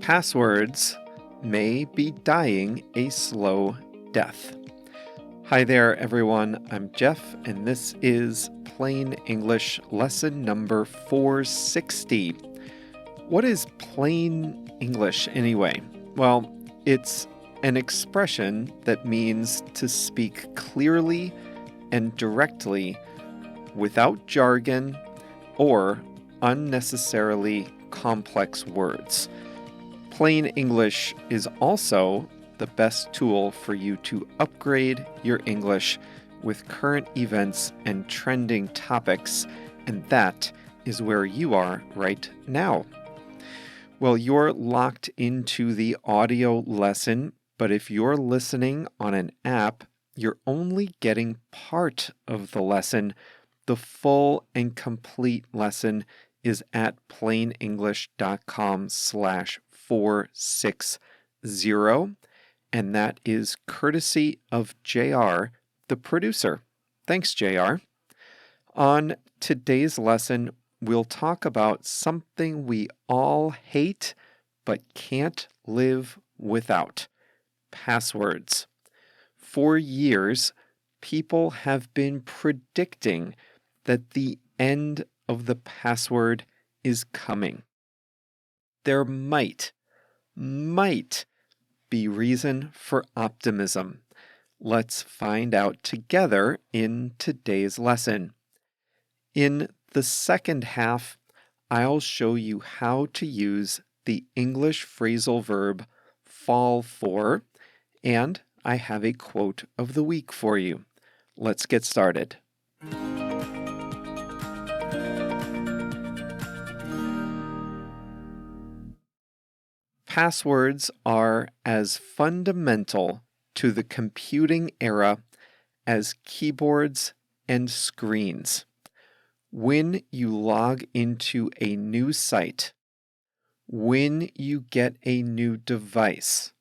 Passwords may be dying a slow death. Hi there, everyone. I'm Jeff, and this is Plain English lesson number 460. What is plain English anyway? Well, it's an expression that means to speak clearly and directly without jargon or unnecessarily complex words. Plain English is also the best tool for you to upgrade your English with current events and trending topics, and that is where you are right now. Well, you're locked into the audio lesson, but if you're listening on an app, you're only getting part of the lesson. The full and complete lesson is at plainenglish.com/460, and that is courtesy of JR, the producer. Thanks, JR. On today's lesson, we'll talk about something we all hate but can't live without: passwords. For years, people have been predicting that the end of the password is coming. There might be reason for optimism. Let's find out together in today's lesson. In the second half, I'll show you how to use the English phrasal verb fall for, and I have a quote of the week for you. Let's get started. Passwords are as fundamental to the computing era as keyboards and screens. When you log into a new site, when you get a new device,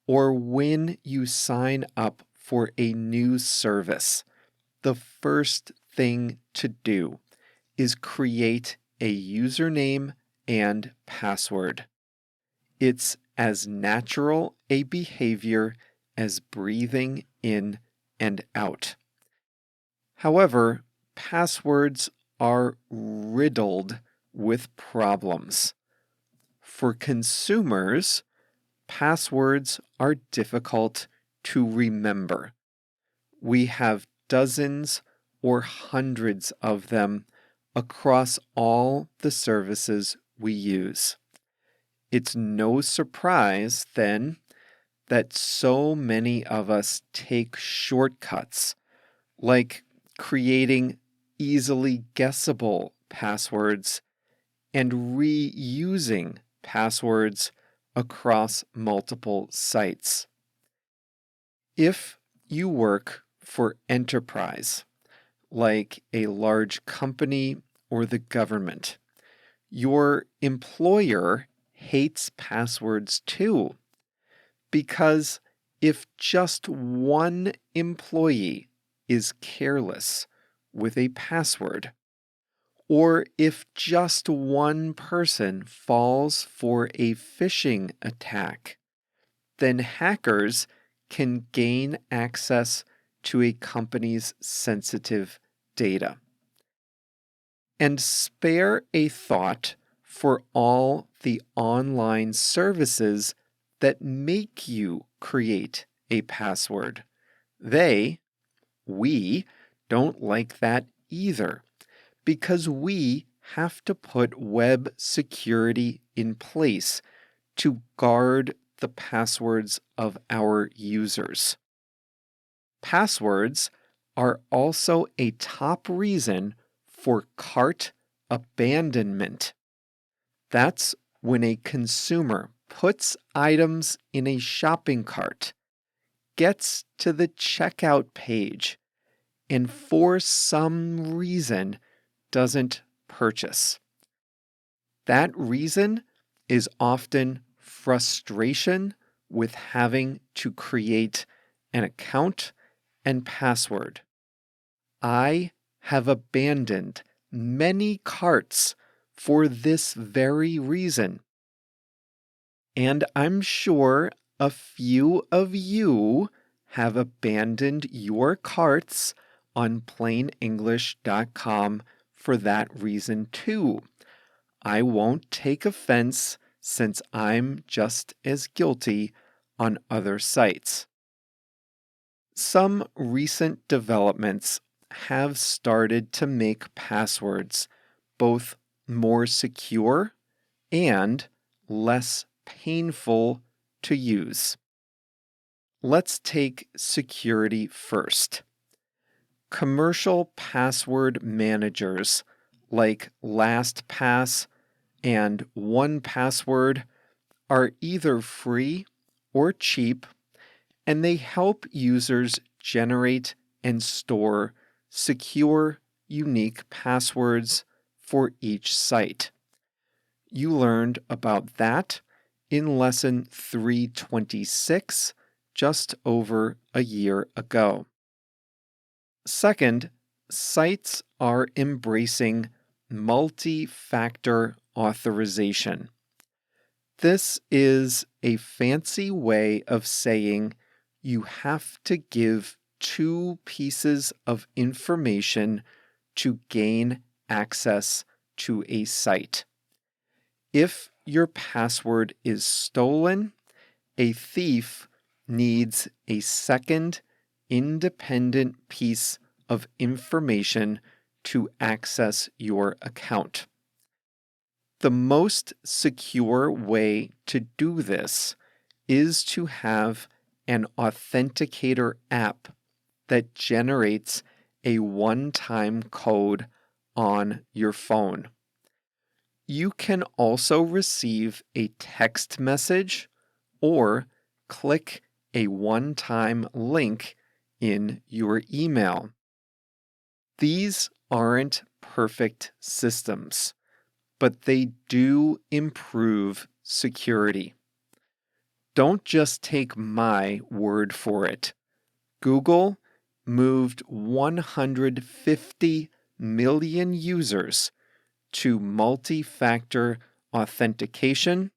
or when you sign up for a new service, the first thing to do is create a username and password. It's as natural a behavior as breathing in and out. However, passwords are riddled with problems. For consumers, passwords are difficult to remember. We have dozens or hundreds of them across all the services we use. It's no surprise, then, that so many of us take shortcuts, like creating easily guessable passwords and reusing passwords across multiple sites. If you work for enterprise, like a large company or the government, your employer hates passwords too, because if just one employee is careless with a password, or if just one person falls for a phishing attack, then hackers can gain access to a company's sensitive data. And spare a thought for all the online services that make you create a password. We don't like that either, because we have to put web security in place to guard the passwords of our users. Passwords are also a top reason for cart abandonment. That's when a consumer puts items in a shopping cart, gets to the checkout page, and for some reason doesn't purchase. That reason is often frustration with having to create an account and password. I have abandoned many carts for this very reason. And I'm sure a few of you have abandoned your carts on plainenglish.com for that reason too. I won't take offense since I'm just as guilty on other sites. Some recent developments have started to make passwords both more secure and less painful to use. Let's take security first. Commercial password managers like LastPass and 1Password are either free or cheap, and they help users generate and store secure, unique passwords for each site. You learned about that in lesson 326 just over a year ago. Second, sites are embracing multi-factor authorization. This is a fancy way of saying you have to give two pieces of information to gain access to a site. If your password is stolen, a thief needs a second independent piece of information to access your account. The most secure way to do this is to have an authenticator app that generates a one-time code on your phone. You can also receive a text message or click a one-time link in your email. These aren't perfect systems, but they do improve security. Don't just take my word for it. Google moved 150 million users to multi-factor authentication,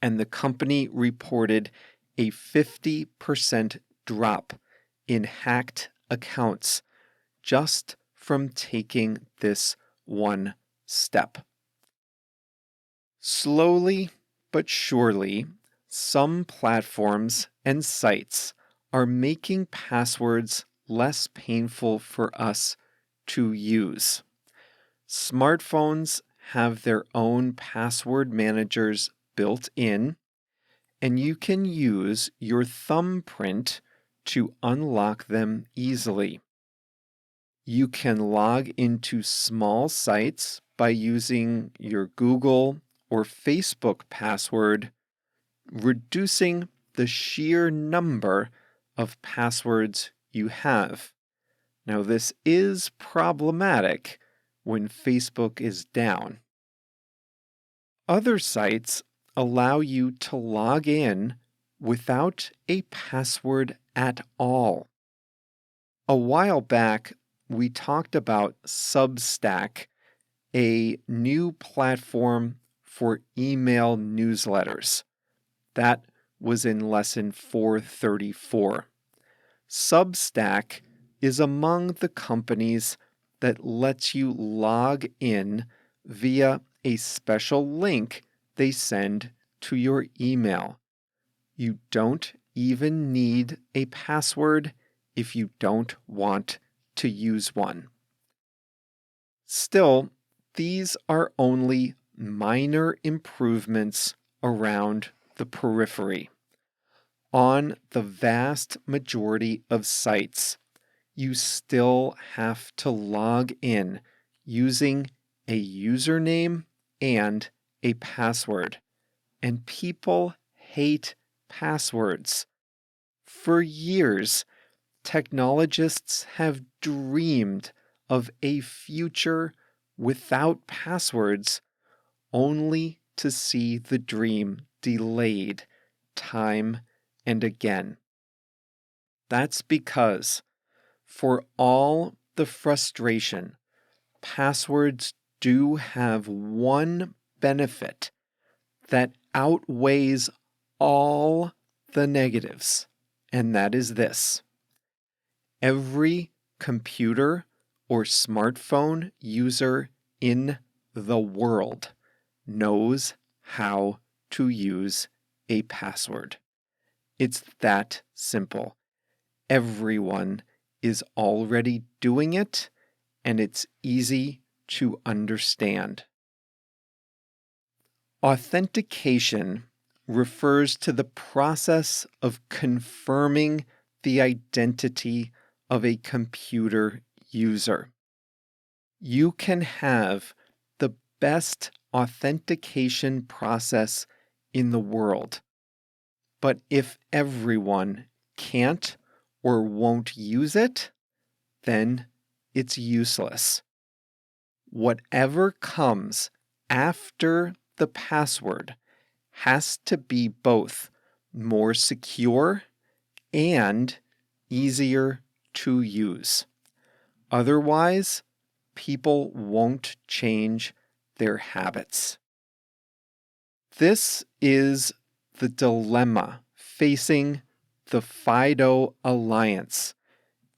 and the company reported a 50% drop in hacked accounts just from taking this one step. Slowly but surely, some platforms and sites are making passwords less painful for us to use. Smartphones have their own password managers built in, and you can use your thumbprint to unlock them easily. You can log into small sites by using your Google or Facebook password, reducing the sheer number of passwords you have. Now, this is problematic when Facebook is down. Other sites allow you to log in without a password at all. A while back, we talked about Substack, a new platform for email newsletters. That was in lesson 434. Substack is among the companies that lets you log in via a special link they send to your email. You don't even need a password if you don't want to use one. Still, these are only minor improvements around the periphery. On the vast majority of sites, you still have to log in using a username and a password. And people hate passwords. For years, technologists have dreamed of a future without passwords, only to see the dream delayed time and again. That's because, for all the frustration, passwords do have one benefit that outweighs all the negatives, and that is this. Every computer or smartphone user in the world knows how to use a password. It's that simple. Everyone is already doing it, and it's easy to understand. Authentication refers to the process of confirming the identity of a computer user. You can have the best authentication process in the world, but if everyone can't or won't use it, then it's useless. Whatever comes after the password has to be both more secure and easier to use. Otherwise, people won't change their habits. This is the dilemma facing the FIDO Alliance,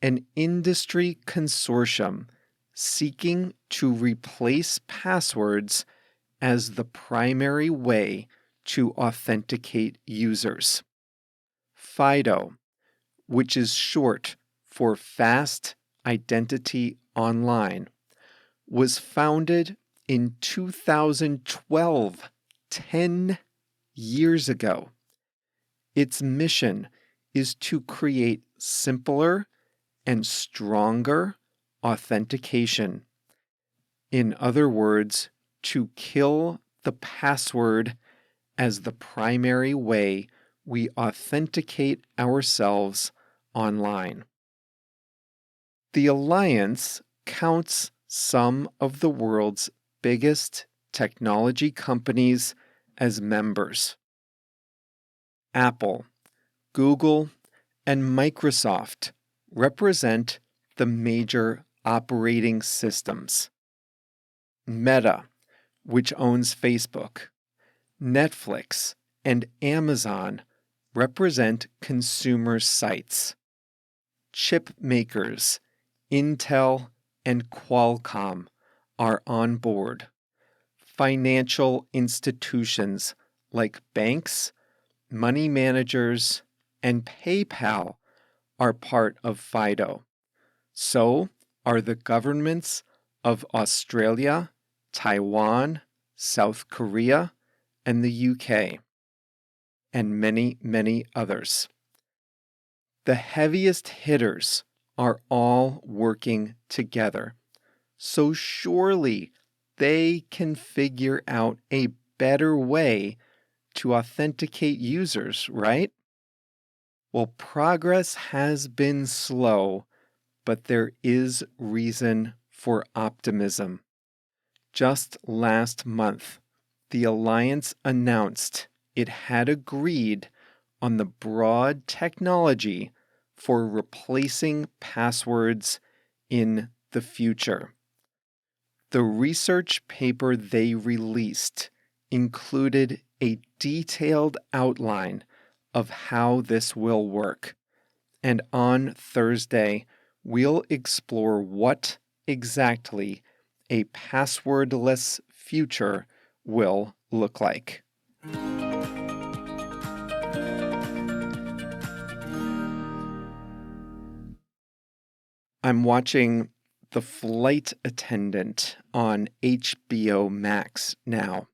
an industry consortium seeking to replace passwords as the primary way to authenticate users. FIDO, which is short for Fast Identity Online, was founded in 2012, 10 years ago. Its mission is to create simpler and stronger authentication. In other words, to kill the password as the primary way we authenticate ourselves online. The Alliance counts some of the world's biggest technology companies as members. Apple, Google, and Microsoft represent the major operating systems. Meta, which owns Facebook, Netflix, and Amazon represent consumer sites. Chip makers, Intel and Qualcomm, are on board. Financial institutions like banks, money managers, and PayPal are part of FIDO. So are the governments of Australia, Taiwan, South Korea, and the UK, and many, many others. The heaviest hitters are all working together, so surely they can figure out a better way to authenticate users, right? Well, progress has been slow, but there is reason for optimism. Just last month, the Alliance announced it had agreed on the broad technology for replacing passwords in the future. The research paper they released included a detailed outline of how this will work. And on Thursday, we'll explore what exactly a passwordless future will look like. I'm watching The Flight Attendant on HBO Max now.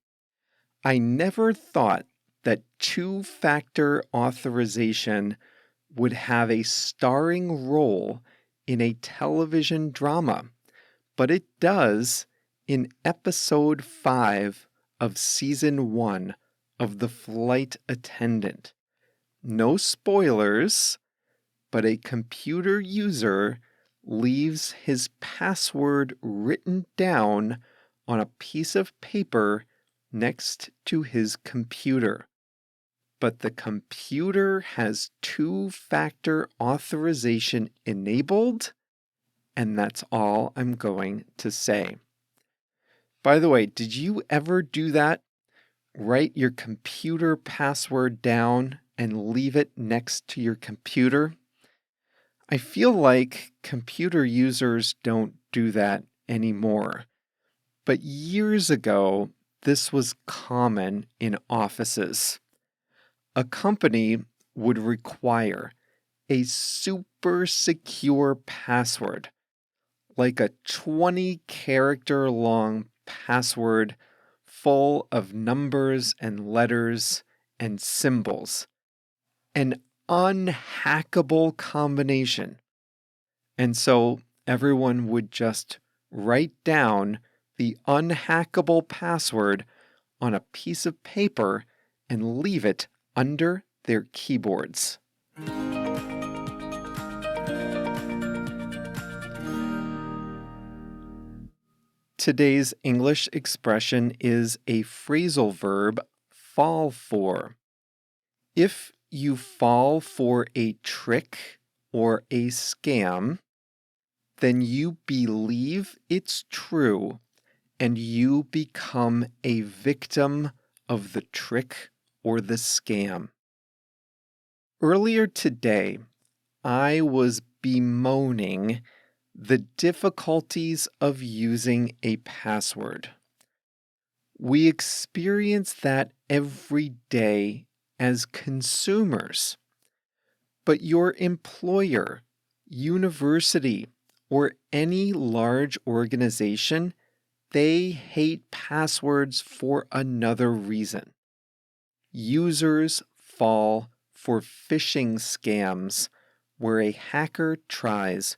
I never thought that two-factor authorization would have a starring role in a television drama, but it does in episode 5 of season 1 of The Flight Attendant. No spoilers, but a computer user leaves his password written down on a piece of paper next to his computer. But the computer has two-factor authorization enabled, and that's all I'm going to say. By the way, did you ever do that? write your computer password down and leave it next to your computer. I feel like computer users don't do that anymore. But years ago, this was common in offices. A company would require a super secure password, like a 20-character long password full of numbers and letters and symbols, an unhackable combination. And so everyone would just write down the unhackable password on a piece of paper and leave it under their keyboards. Today's English expression is a phrasal verb, fall for. If you fall for a trick or a scam, then you believe it's true and you become a victim of the trick or the scam. Earlier today, I was bemoaning the difficulties of using a password. We experience that every day as consumers. But your employer, university, or any large organization, they hate passwords for another reason. Users fall for phishing scams where a hacker tries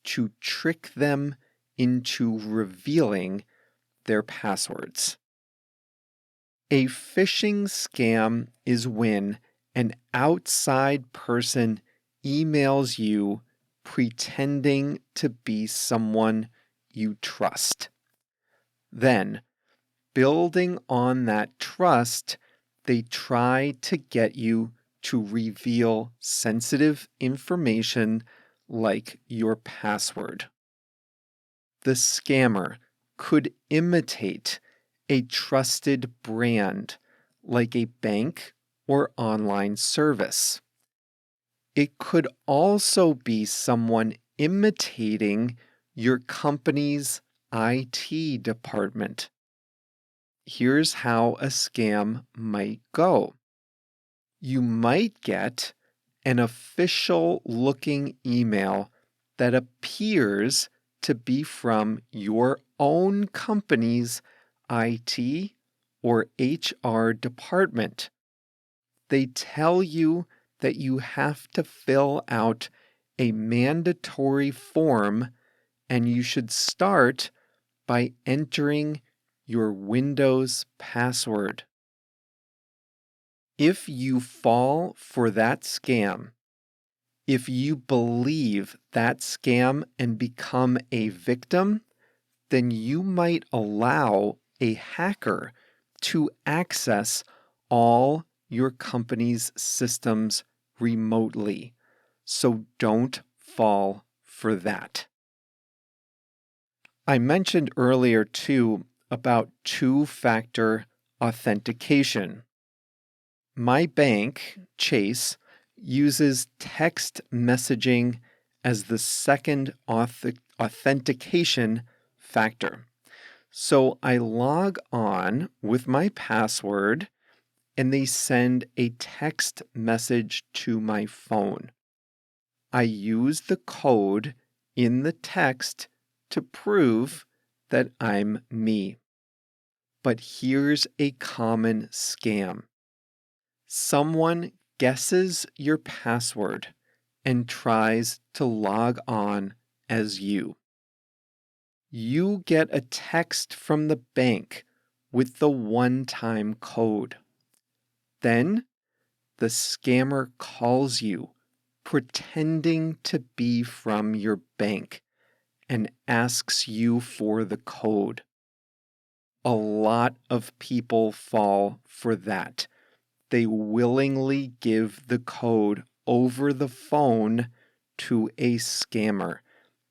to trick them into revealing their passwords. A phishing scam is when an outside person emails you pretending to be someone you trust. Then, building on that trust, they try to get you to reveal sensitive information like your password. The scammer could imitate a trusted brand like a bank or online service. It could also be someone imitating your company's IT department. Here's how a scam might go. You might get an official looking email that appears to be from your own company's IT or HR department. They tell you that you have to fill out a mandatory form and you should start by entering your Windows password. If you fall for that scam, if you believe that scam and become a victim, then you might allow a hacker to access all your company's systems remotely. So don't fall for that. I mentioned earlier too about two-factor authentication. My bank, Chase, uses text messaging as the second authentication factor. So I log on with my password and they send a text message to my phone. I use the code in the text to prove that I'm me. But here's a common scam. Someone guesses your password and tries to log on as you. You get a text from the bank with the one-time code. Then the scammer calls you, pretending to be from your bank, and asks you for the code. A lot of people fall for that. They willingly give the code over the phone to a scammer.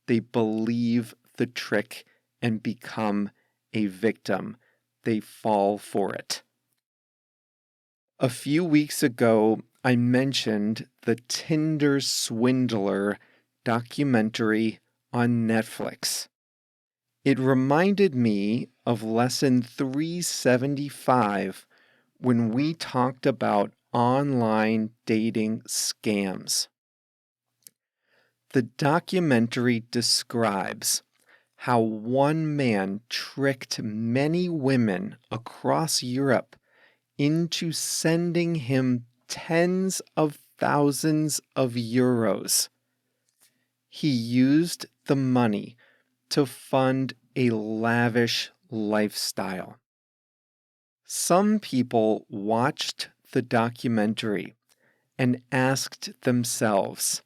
They believe the trick and become a victim. They fall for it. A few weeks ago, I mentioned the Tinder Swindler documentary on Netflix. It reminded me of lesson 375 when we talked about online dating scams. The documentary describes how one man tricked many women across Europe into sending him tens of thousands of euros. He used the money to fund a lavish lifestyle. Some people watched the documentary and asked themselves,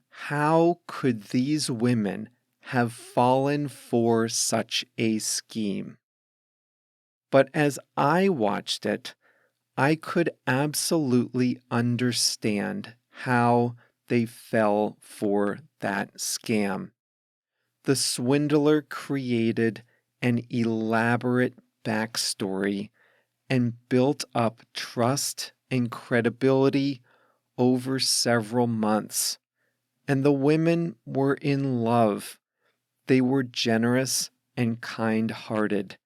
how could these women have fallen for such a scheme? But as I watched it, I could absolutely understand how they fell for that scam. The swindler created an elaborate backstory and built up trust and credibility over several months. And the women were in love. They were generous and kind-hearted.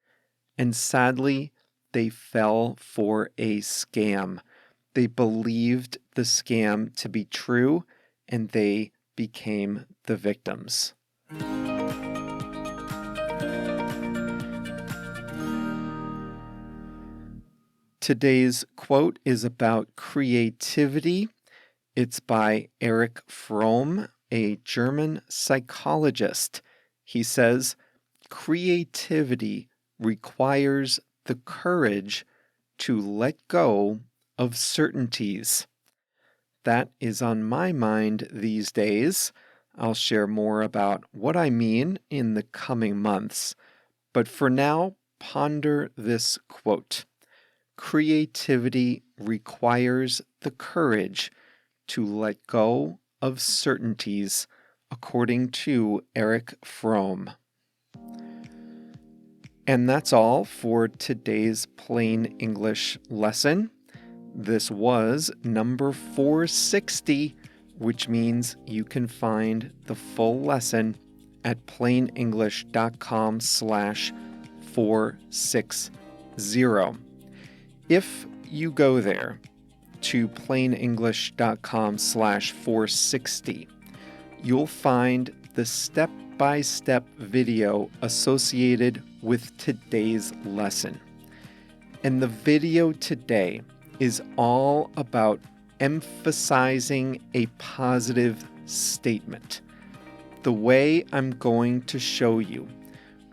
And sadly, they fell for a scam. They believed the scam to be true, and they became the victims. Today's quote is about creativity. It's by Erich Fromm, a German psychologist. He says, creativity requires the courage to let go of certainties. That is on my mind these days. I'll share more about what I mean in the coming months. But for now, ponder this quote. Creativity requires the courage to let go of certainties, according to Erich Fromm. And that's all for today's Plain English lesson. This was number 460, which means you can find the full lesson at plainenglish.com/460. If you go there to plainenglish.com/460, you'll find the step-by-step video associated with today's lesson. And the video today is all about emphasizing a positive statement. The way I'm going to show you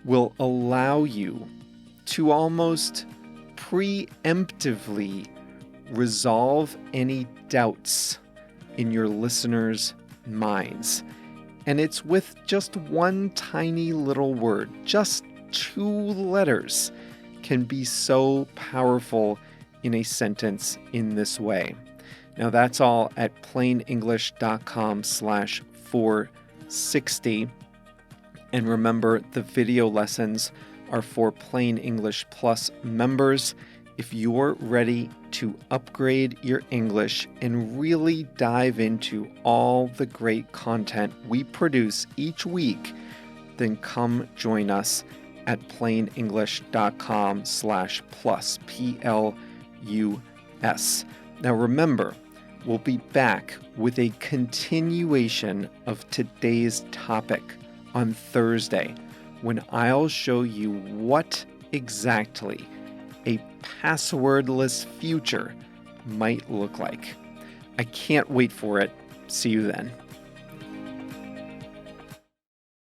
will allow you to almost preemptively resolve any doubts in your listeners' minds. And it's with just one tiny little word, just 2 letters, can be so powerful in a sentence in this way. Now that's all at plainenglish.com/460. And remember, the video lessons are for Plain English Plus members. If you're ready to upgrade your English and really dive into all the great content we produce each week, then come join us at plainenglish.com/plus, PLUS. Now remember, we'll be back with a continuation of today's topic on Thursday, when I'll show you what exactly a passwordless future might look like. I can't wait for it. See you then.